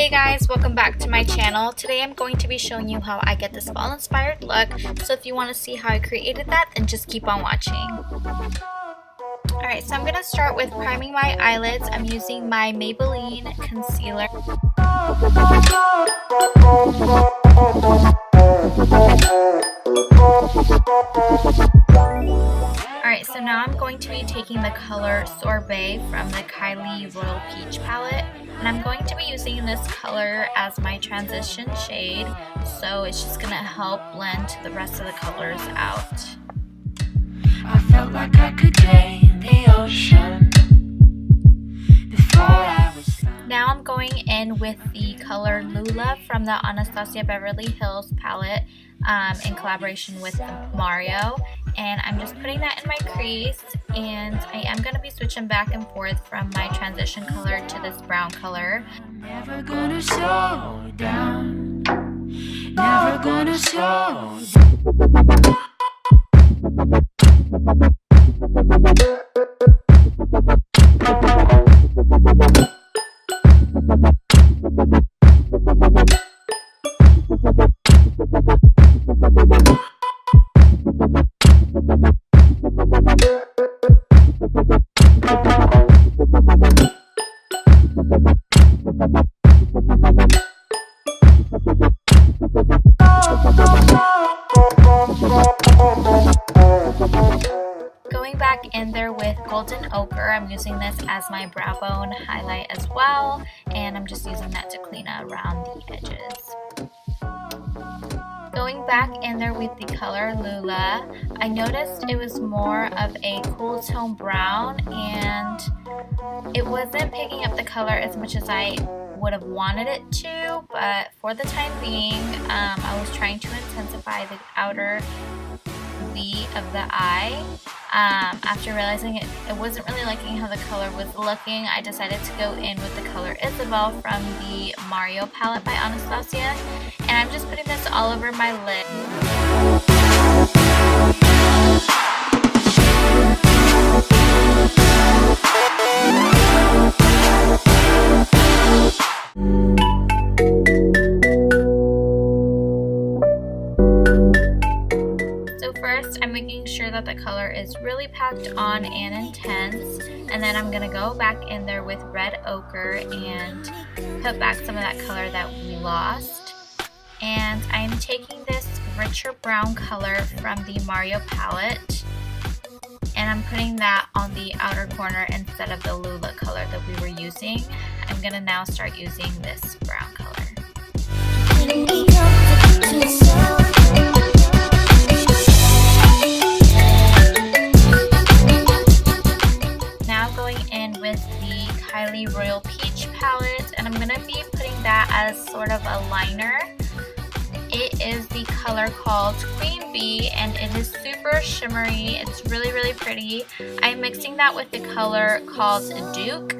Hey guys, welcome back to my channel. Today I'm going to be showing you how I get this fall inspired look. So if you want to see how I created that, then just keep on watching. Alright, so I'm going to start with priming my eyelids. I'm using my Maybelline concealer. Alright, so now I'm going to be taking the color Sorbet from the Kylie Royal Peach palette. And I'm going to be using this color as my transition shade. So it's just going to help blend the rest of the colors out. I felt like I could gain the ocean before I was. Now I'm going in with the color Lula from the Anastasia Beverly Hills palette in collaboration with Mario. And I'm just putting that in my crease, and I am going to be switching back and forth from my transition color to this brown color. I'm never gonna slow down. Never gonna slow down. Going back in there with Golden Ochre, I'm using this as my brow bone highlight as well, and I'm just using that to clean around the edges. Going back in there with the color Lula, I noticed it was more of a cool tone brown, and it wasn't picking up the color as much as I would have wanted it to, but for the time being, I was trying to intensify the outer V of the eye. After realizing it wasn't really liking how the color was looking, I decided to go in with the color Isabel from the Mario palette by Anastasia, and I'm just putting this all over my lid. First, I'm making sure that the color is really packed on and intense, and then I'm going to go back in there with red ochre and put back some of that color that we lost. And I'm taking this richer brown color from the Mario palette, and I'm putting that on the outer corner instead of the Lula color that we were using. I'm going to now start using this brown color. Kylie Royal Peach palette, and I'm going to be putting that as sort of a liner. It is the color called Queen Bee, and it is super shimmery. It's really pretty. I'm mixing that with the color called Duke,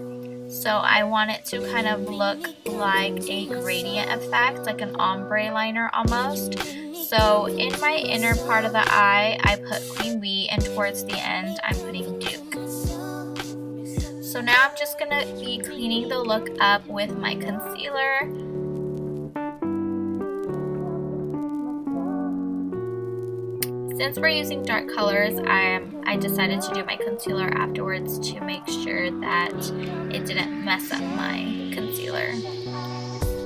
so I want it to kind of look like a gradient effect, like an ombre liner almost. So in my inner part of the eye, I put Queen Bee, and towards the end, I'm putting Duke. So now I'm just going to be cleaning the look up with my concealer. Since we're using dark colors, I decided to do my concealer afterwards to make sure that it didn't mess up my concealer.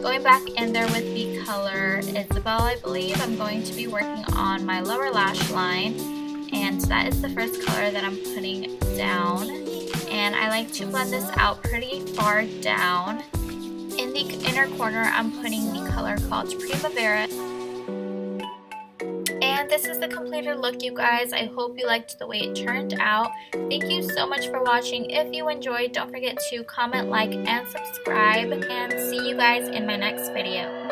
Going back in there with the color Isabel, I believe, I'm going to be working on my lower lash line, and that is the first color that I'm putting down. And I like to blend this out pretty far down. In the inner corner, I'm putting the color called Primavera. And this is the completed look, you guys. I hope you liked the way it turned out. Thank you so much for watching. If you enjoyed, don't forget to comment, like, and subscribe. And see you guys in my next video.